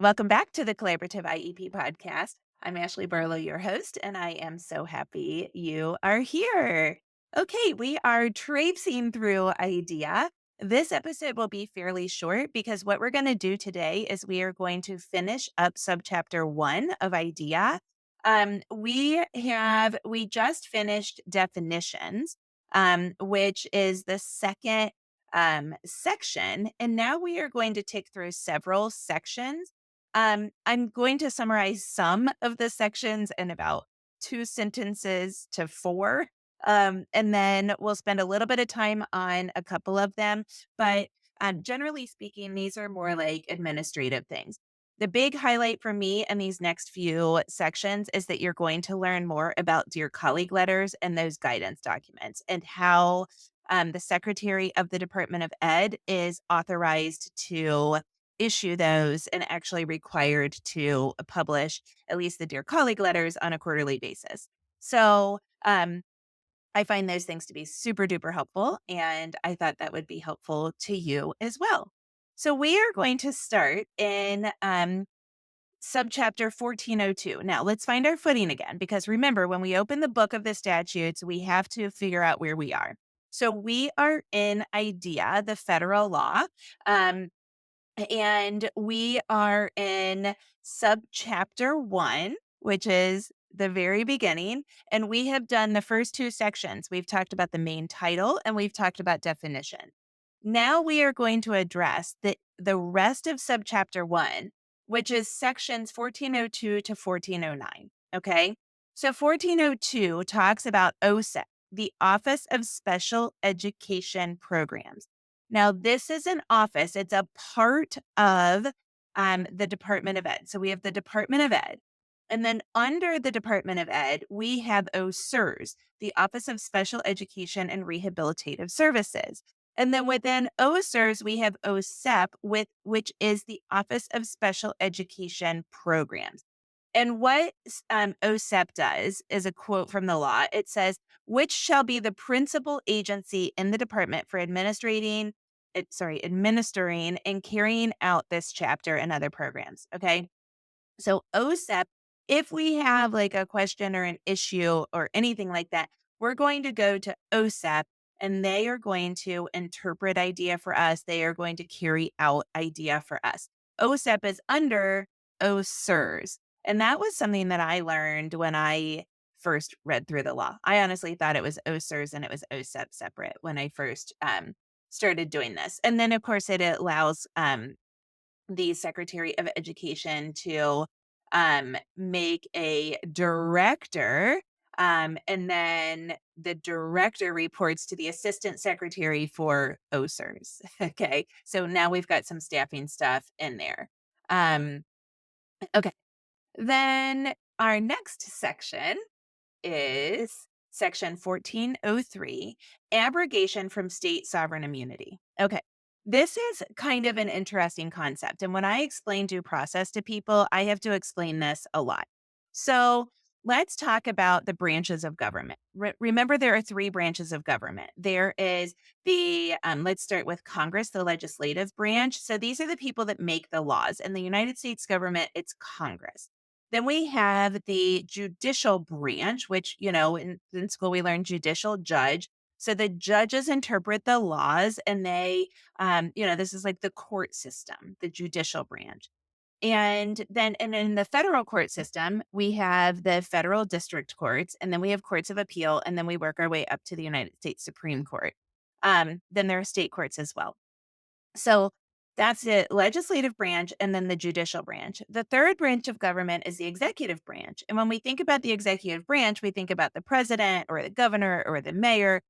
Welcome back to the Collaborative IEP podcast. I'm Ashley Barlow, your host, and I am so happy you are here. Okay, we are traipsing through IDEA. This episode will be fairly short because what we're going to do today is we are going to finish up Subchapter I of IDEA. We just finished definitions, which is the second section, and now we are going to tick through several sections. I'm going to summarize some of the sections in about 2 sentences to 4. And then we'll spend a little bit of time on a couple of them. But generally speaking, these are more like administrative things. The big highlight for me in these next few sections is that you're going to learn more about Dear Colleague letters and those guidance documents and how the Secretary of the Department of Ed is authorized to issue those and actually required to publish at least the Dear Colleague letters on a quarterly basis. So I find those things to be super duper helpful, and I thought that would be helpful to you as well. So we are going to start in subchapter 1402. Now let's find our footing again, because remember, when we open the book of the statutes, we have to figure out where we are. So we are in IDEA, the federal law. And we are in subchapter 1, which is the very beginning. And we have done the first 2 sections. We've talked about the main title and we've talked about definition. Now we are going to address the rest of subchapter 1, which is sections 1402 to 1409. Okay. So 1402 talks about OSEP, the Office of Special Education Programs. Now, this is an office, it's a part of the Department of Ed. So we have the Department of Ed. And then under the Department of Ed, we have OSERS, the Office of Special Education and Rehabilitative Services. And then within OSERS, we have OSEP, which is the Office of Special Education Programs. And what OSEP does is a quote from the law. It says, which shall be the principal agency in the department for administering and carrying out this chapter and other programs. Okay. So OSEP, if we have like a question or an issue or anything like that, we're going to go to OSEP and they are going to interpret IDEA for us. They are going to carry out IDEA for us. OSEP is under OSERS. And that was something that I learned when I first read through the law. I honestly thought it was OSERS and it was OSEP separate when I first started doing this. And then, of course, it allows the Secretary of Education to make a director. And then the director reports to the assistant secretary for OSERS. Okay. So now we've got some staffing stuff in there. Um, okay. Then our next section is section 1403, abrogation from state sovereign immunity. Okay. This is kind of an interesting concept. And when I explain due process to people, I have to explain this a lot. So let's talk about the branches of government. Remember, there are 3 branches of government. There is let's start with Congress, the legislative branch. So these are the people that make the laws. In the United States government, it's Congress. Then we have the judicial branch, which, in school we learned judicial judge. So the judges interpret the laws and this is like the court system, the judicial branch. And in the federal court system, we have the federal district courts, and then we have courts of appeal, and then we work our way up to the United States Supreme Court. Then there are state courts as well. So that's the legislative branch and then the judicial branch. The third branch of government is the executive branch. And when we think about the executive branch, we think about the president or the governor or the mayor,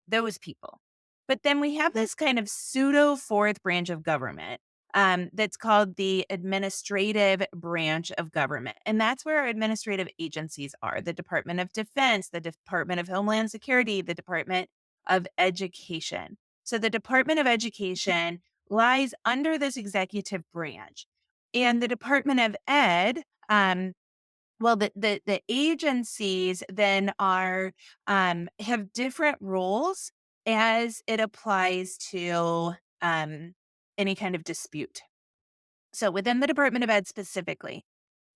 those people. But then we have this kind of pseudo fourth branch of government that's called the administrative branch of government. And that's where our administrative agencies are: the Department of Defense, the Department of Homeland Security, the Department of Education. So the Department of Education lies under this executive branch. And the Department of Ed, the agencies then have different rules as it applies to any kind of dispute. So within the Department of Ed specifically,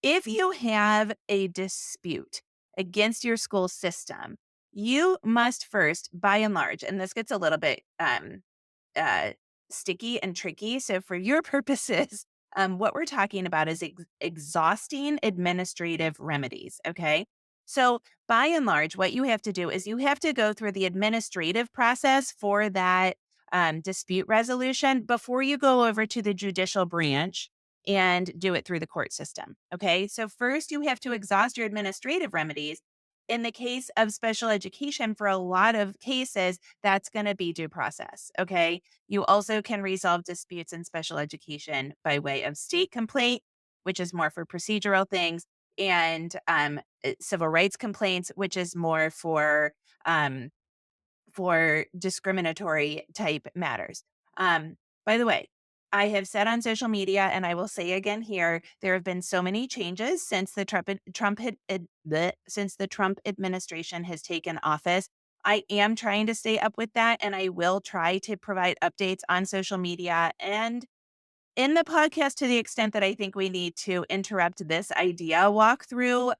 if you have a dispute against your school system, you must first, by and large, and this gets a little bit uh, sticky and tricky. So, for your purposes, what we're talking about is exhausting administrative remedies. Okay. So, by and large, what you have to do is you have to go through the administrative process for that dispute resolution before you go over to the judicial branch and do it through the court system. Okay. So, first, you have to exhaust your administrative remedies. In the case of special education, for a lot of cases, that's going to be due process. Okay. You also can resolve disputes in special education by way of state complaint, which is more for procedural things, and civil rights complaints, which is more um, for discriminatory type matters. Um, by the way, I have said on social media, and I will say again here, there have been so many changes since the since the Trump administration has taken office. I am trying to stay up with that, and I will try to provide updates on social media and in the podcast to the extent that I think we need to interrupt this idea walkthrough.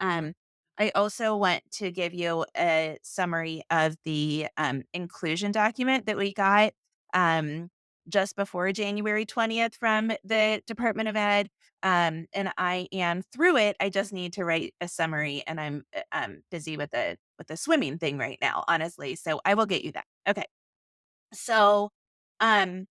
I also want to give you a summary of the inclusion document that we got um, just before January 20th from the Department of Ed. And I am through it. I just need to write a summary, and I'm busy with the swimming thing right now, honestly. So I will get you that. Okay. So um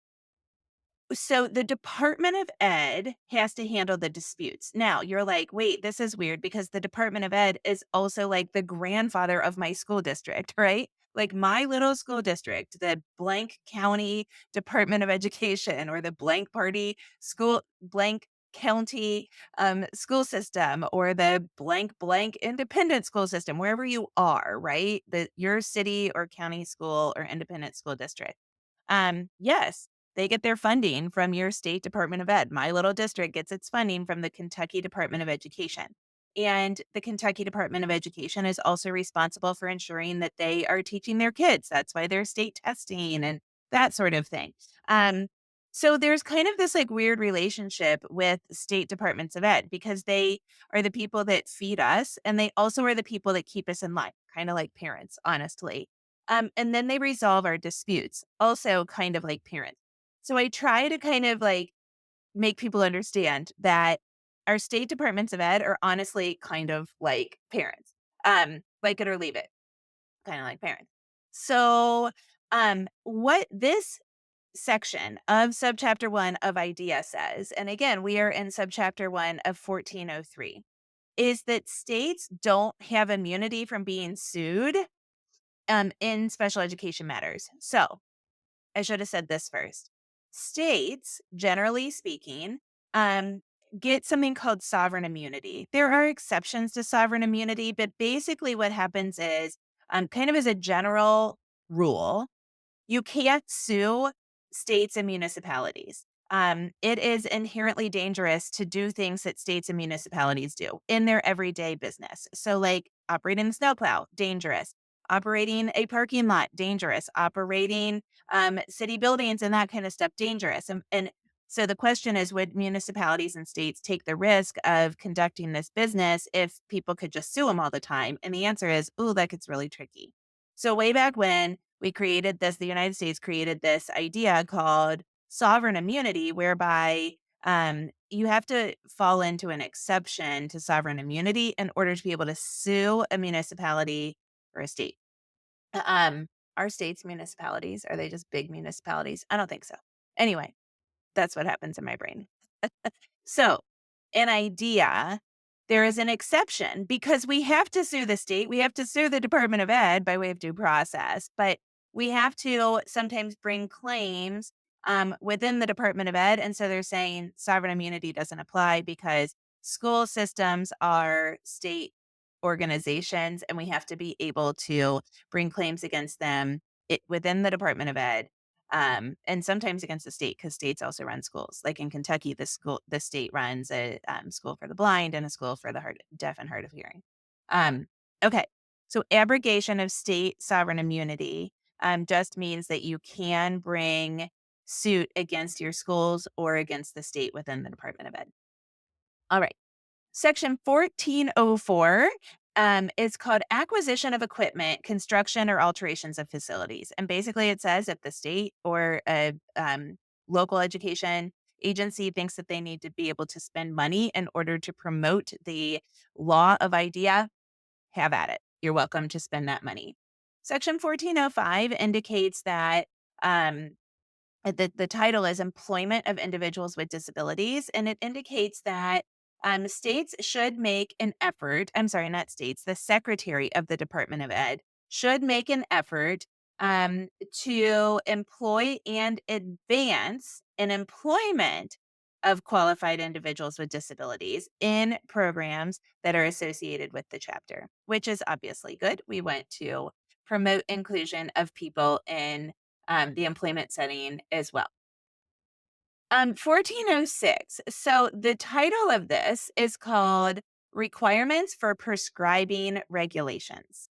so the Department of Ed has to handle the disputes. Now you're like, wait, this is weird because the Department of Ed is also like the grandfather of my school district, right? Like my little school district, the blank county Department of Education or the blank party school, blank county school system or the blank blank independent school system, wherever you are, right? Your city or county school or independent school district. Yes, they get their funding from your state Department of Ed. My little district gets its funding from the Kentucky Department of Education. And the Kentucky Department of Education is also responsible for ensuring that they are teaching their kids. That's why there's state testing and that sort of thing. Um, so there's kind of this like weird relationship with state departments of ed because they are the people that feed us and they also are the people that keep us in line, kind of like parents, honestly. And then they resolve our disputes, also kind of like parents. So I try to kind of like make people understand that our state departments of ed are honestly kind of like parents. Like it or leave it, kind of like parents. So what this section of subchapter 1 of IDEA says, and again, we are in subchapter 1 of 1403, is that states don't have immunity from being sued in special education matters. So I should have said this first. States, generally speaking, um, get something called sovereign immunity. There are exceptions to sovereign immunity, but basically what happens is, kind of as a general rule, you can't sue states and municipalities. It is inherently dangerous to do things that states and municipalities do in their everyday business. So, like operating the snowplow, dangerous. Operating a parking lot, dangerous. Operating city buildings and that kind of stuff, dangerous. And so the question is, would municipalities and states take the risk of conducting this business if people could just sue them all the time? And the answer is, oh, that gets really tricky. So way back when we created this, the United States created this idea called sovereign immunity, whereby you have to fall into an exception to sovereign immunity in order to be able to sue a municipality or a state. Um, are states municipalities? Are they just big municipalities? I don't think so. Anyway, that's what happens in my brain. So, an idea, there is an exception because we have to sue the state. We have to sue the Department of Ed by way of due process, but we have to sometimes bring claims within the Department of Ed. And so they're saying sovereign immunity doesn't apply because school systems are state organizations and we have to be able to bring claims against them within the Department of Ed and sometimes against the state because states also run schools. Like in Kentucky, the state runs a school for the blind and a school for the deaf and hard of hearing. Um, okay, so abrogation of state sovereign immunity just means that you can bring suit against your schools or against the state within the Department of Ed. All right. Section 1404 is called Acquisition of Equipment, Construction, or Alterations of Facilities. And basically, it says if the state or a local education agency thinks that they need to be able to spend money in order to promote the law of IDEA, have at it. You're welcome to spend that money. Section 1405 indicates that the title is Employment of Individuals with Disabilities, and it indicates that states should make an effort. I'm sorry, not states, the Secretary of the Department of Ed should make an effort to employ and advance an employment of qualified individuals with disabilities in programs that are associated with the chapter, which is obviously good. We want to promote inclusion of people in the employment setting as well. 1406. So the title of this is called Requirements for Prescribing Regulations.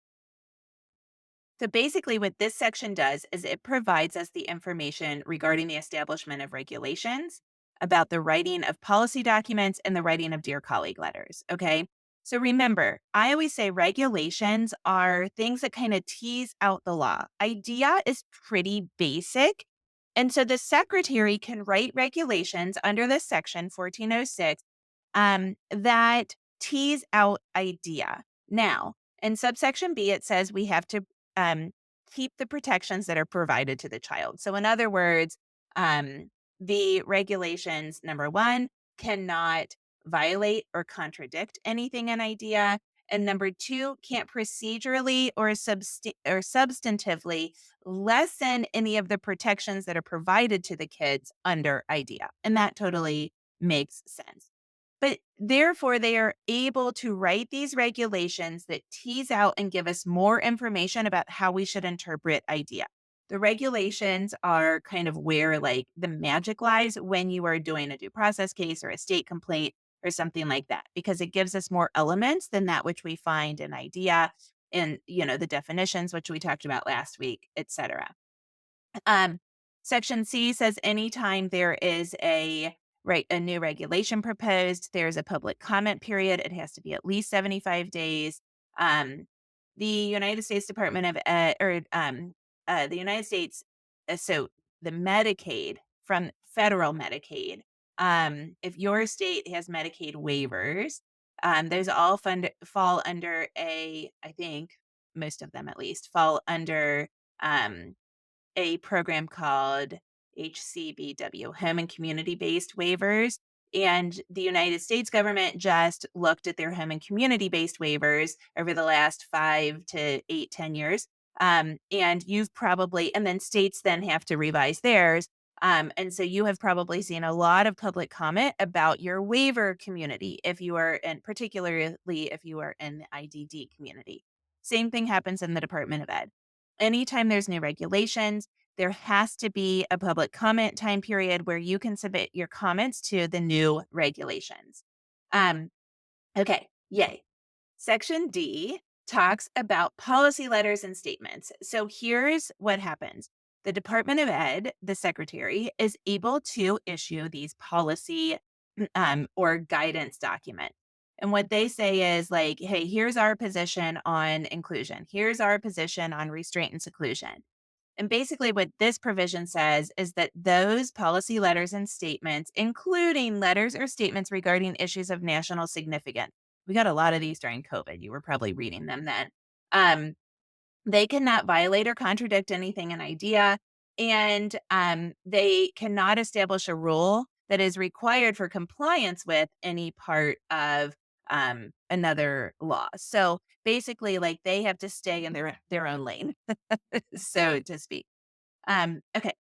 So basically, what this section does is it provides us the information regarding the establishment of regulations, about the writing of policy documents, and the writing of Dear Colleague letters. Okay. So remember, I always say regulations are things that kind of tease out the law. IDEA is pretty basic. And so the secretary can write regulations under this section 1406 that tease out IDEA. Now, in subsection B, it says we have to um, keep the protections that are provided to the child. So, in other words, the regulations, number one, cannot violate or contradict anything in IDEA. And number two, can't procedurally or substantively lessen any of the protections that are provided to the kids under IDEA. And that totally makes sense. But therefore, they are able to write these regulations that tease out and give us more information about how we should interpret IDEA. The regulations are kind of where like the magic lies when you are doing a due process case or a state complaint or something like that, because it gives us more elements than that which we find in IDEA in, the definitions, which we talked about last week, et cetera. Section C says anytime there is a new regulation proposed, there's a public comment period. It has to be at least 75 days. Um, the United States Department of Ed, or the United States, so the Medicaid from federal Medicaid. If your state has Medicaid waivers, those all fall under I think most of them at least fall under um, a program called HCBW, Home and Community Based Waivers. And the United States government just looked at their home and community based waivers over the last 5 to 8, 10 years. And you've probably, and then states then have to revise theirs. And so you have probably seen a lot of public comment about your waiver community, if you are in, particularly if you are in the IDD community. Same thing happens in the Department of Ed. Anytime there's new regulations, there has to be a public comment time period where you can submit your comments to the new regulations. Okay, yay. Section D talks about policy letters and statements. So here's what happens. The Department of Ed, the secretary, is able to issue these policy or guidance document. And what they say is like, hey, here's our position on inclusion. Here's our position on restraint and seclusion. And basically, what this provision says is that those policy letters and statements, including letters or statements regarding issues of national significance, we got a lot of these during COVID. You were probably reading them then. They cannot violate or contradict anything in IDEA, and they cannot establish a rule that is required for compliance with any part of another law. So basically, like they have to stay in their own lane, so to speak. Okay.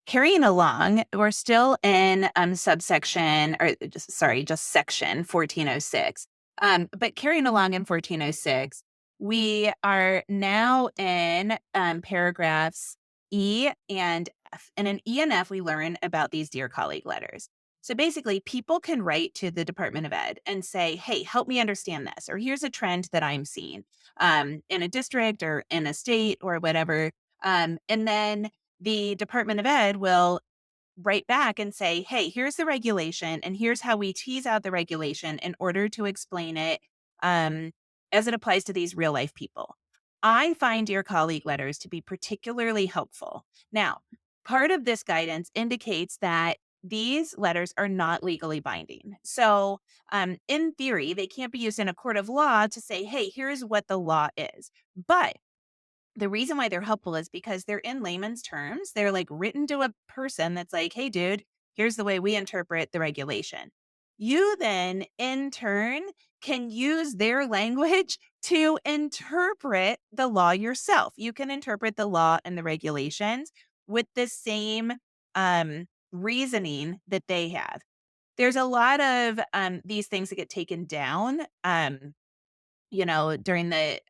Carrying along, we're still in subsection, or just section 1406. But carrying along in 1406, we are now in paragraphs E and F. And in E and F, we learn about these Dear Colleague letters. So basically, people can write to the Department of Ed and say, hey, help me understand this, or here's a trend that I'm seeing in a district or in a state or whatever. And then the Department of Ed will write back and say, hey, here's the regulation, and here's how we tease out the regulation in order to explain it um, as it applies to these real life people. I find Dear Colleague letters to be particularly helpful. Now, part of this guidance indicates that these letters are not legally binding. So, in theory, they can't be used in a court of law to say, hey, here's what the law is. But the reason why they're helpful is because they're in layman's terms. They're like written to a person that's like, hey, dude, here's the way we interpret the regulation. You then, in turn, can use their language to interpret the law yourself. You can interpret the law and the regulations with the same reasoning that they have. There's a lot of these things that get taken down. During the,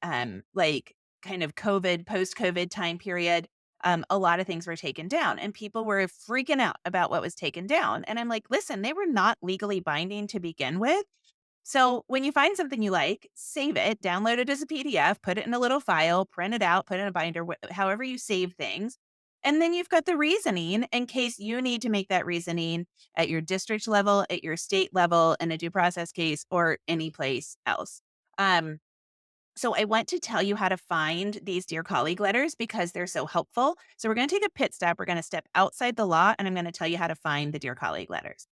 like, kind of COVID, post-COVID time period, a lot of things were taken down and people were freaking out about what was taken down. And I'm like, listen, they were not legally binding to begin with. So when you find something you like, save it, download it as a PDF, put it in a little file, print it out, put it in a binder, however you save things. And then you've got the reasoning in case you need to make that reasoning at your district level, at your state level, in a due process case, or any place else. Um, so I want to tell you how to find these Dear Colleague letters because they're so helpful. So we're going to take a pit stop. We're going to step outside the law and I'm going to tell you how to find the Dear Colleague letters.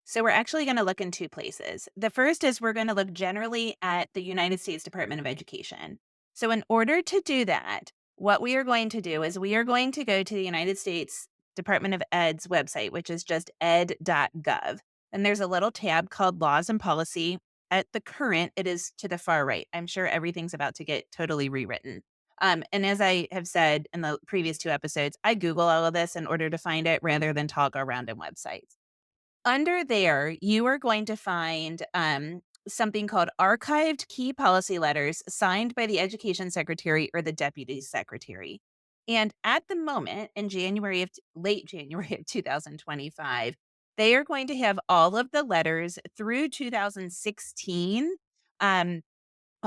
So we're actually going to look in two places. The first is we're going to look generally at the United States Department of Education. So in order to do that, what we are going to do is we are going to go to the United States Department of Ed's website, which is just ed.gov. And there's a little tab called Laws and Policy. At the current, it is to the far right. I'm sure everything's about to get totally rewritten. And as I have said in the previous two episodes, I Google all of this in order to find it rather than talk around in websites. Under there, you are going to find something called archived key policy letters signed by the education secretary or the deputy secretary. And at the moment, in late January of 2025, they are going to have all of the letters through 2016 um,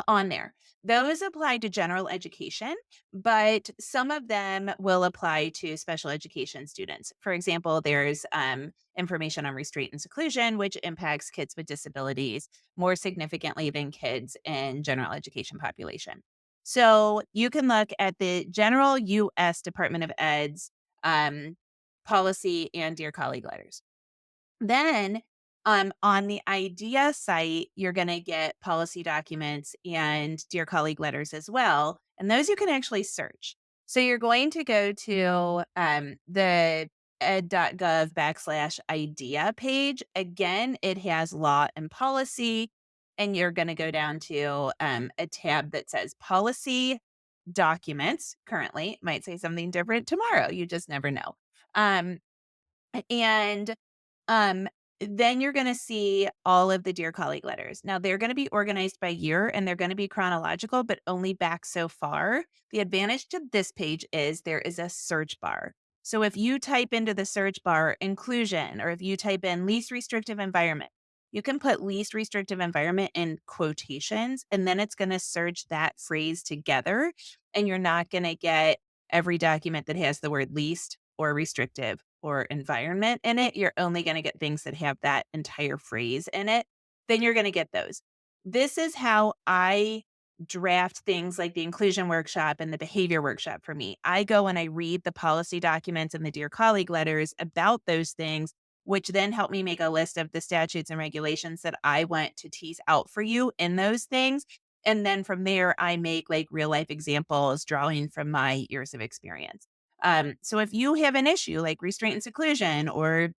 on there. Those apply to general education, but some of them will apply to special education students. For example, there's information on restraint and seclusion, which impacts kids with disabilities more significantly than kids in general education population. So you can look at the general U.S. Department of Ed's um, policy and Dear Colleague letters. Then, on the IDEA site, you're gonna get policy documents and Dear Colleague letters as well, and those you can actually search. So you're going to go to, the ed.gov/IDEA page. Again, it has law and policy, and you're gonna go down to, a tab that says policy documents currently. It might say something different tomorrow, you just never know. Um, and um, then you're gonna see all of the Dear Colleague letters. Now, they're gonna be organized by year and they're gonna be chronological, but only back so far. The advantage to this page is there is a search bar. So if you type into the search bar inclusion, or if you type in least restrictive environment, you can put least restrictive environment in quotations, and then it's gonna search that phrase together, and you're not gonna get every document that has the word least or restrictive or environment in it. You're only going to get things that have that entire phrase in it. Then you're going to get those. This is how I draft things like the inclusion workshop and the behavior workshop for me. I go and I read the policy documents and the Dear Colleague letters about those things, which then help me make a list of the statutes and regulations that I want to tease out for you in those things. And then from there, I make like real life examples drawing from my years of experience. So if you have an issue like restraint and seclusion or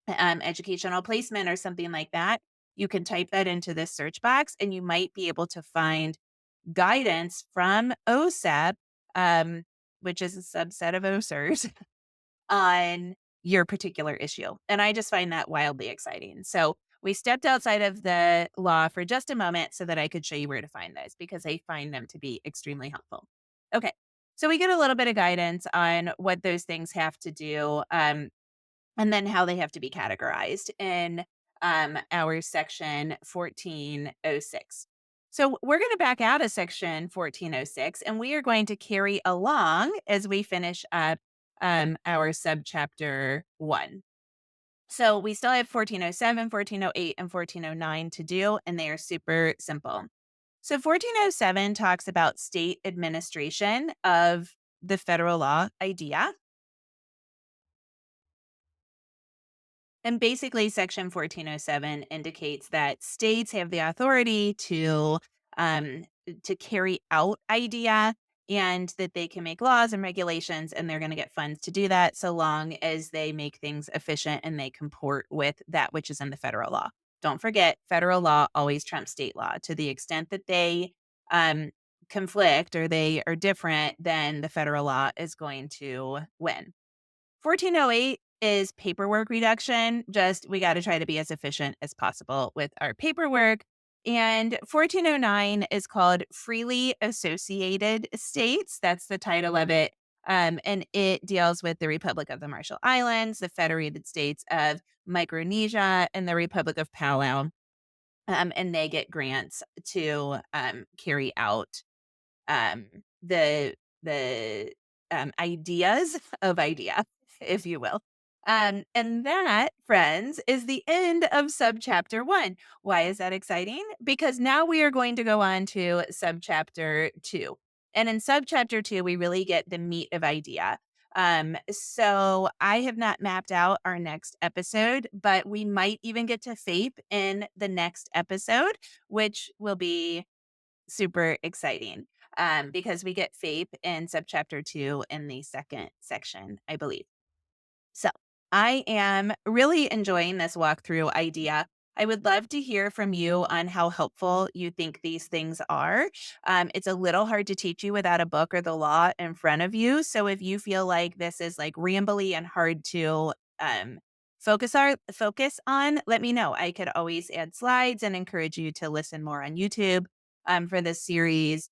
educational placement or something like that, you can type that into this search box and you might be able to find guidance from OSEP, which is a subset of OSERS, on your particular issue. And I just find that wildly exciting. So we stepped outside of the law for just a moment so that I could show you where to find those because I find them to be extremely helpful. Okay. So we get a little bit of guidance on what those things have to do, and then how they have to be categorized in our section 1406. So we're going to back out of section 1406 and we are going to carry along as we finish up our subchapter 1. So we still have 1407, 1408, and 1409 to do, and they are super simple. So 1407 talks about state administration of the federal law idea. And basically, Section 1407 indicates that states have the authority um, to carry out IDEA and that they can make laws and regulations, and they're going to get funds to do that so long as they make things efficient and they comport with that which is in the federal law. Don't forget, federal law always trumps state law to the extent that they um, conflict or they are different, then the federal law is going to win. 1408 is paperwork reduction. Just we got to try to be as efficient as possible with our paperwork. And 1409 is called Freely Associated States. That's the title of it. And it deals with the Republic of the Marshall Islands, the Federated States of Micronesia, and the Republic of Palau. And they get grants to carry out um, the ideas of idea, if you will. And that, friends, is the end of subchapter 1. Why is that exciting? Because now we are going to go on to subchapter 2. And in subchapter 2, we really get the meat of idea. So I have not mapped out our next episode, but we might even get to FAPE in the next episode, which will be super exciting because we get FAPE in subchapter 2 in the second section, I believe. So I am really enjoying this walkthrough idea. I would love to hear from you on how helpful you think these things are. It's a little hard to teach you without a book or the law in front of you. So if you feel like this is like rambly and hard to focus on, let me know. I could always add slides and encourage you to listen more on YouTube for this series.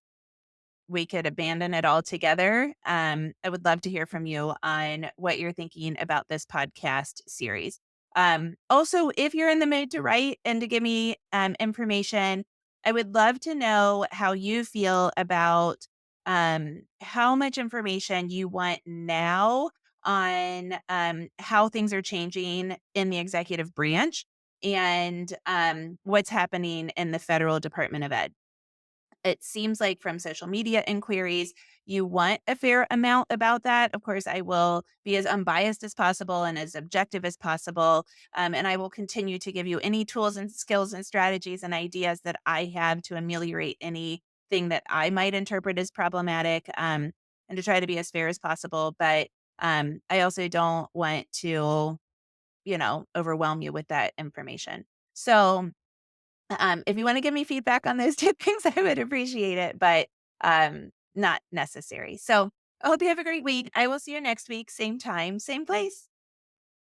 We could abandon it altogether. I would love to hear from you on what you're thinking about this podcast series. Also, if you're in the mood to write and to give me information, I would love to know how you feel about how much information you want now on how things are changing in the executive branch and what's happening in the federal Department of Ed. It seems like from social media inquiries, you want a fair amount about that. Of course, I will be as unbiased as possible and as objective as possible. And I will continue to give you any tools and skills and strategies and ideas that I have to ameliorate anything that I might interpret as problematic and to try to be as fair as possible. But I also don't want to, overwhelm you with that information. So, if you wanna give me feedback on those 2 things, I would appreciate it, but, not necessary. So, I hope you have a great week. I will see you next week, same time, same place.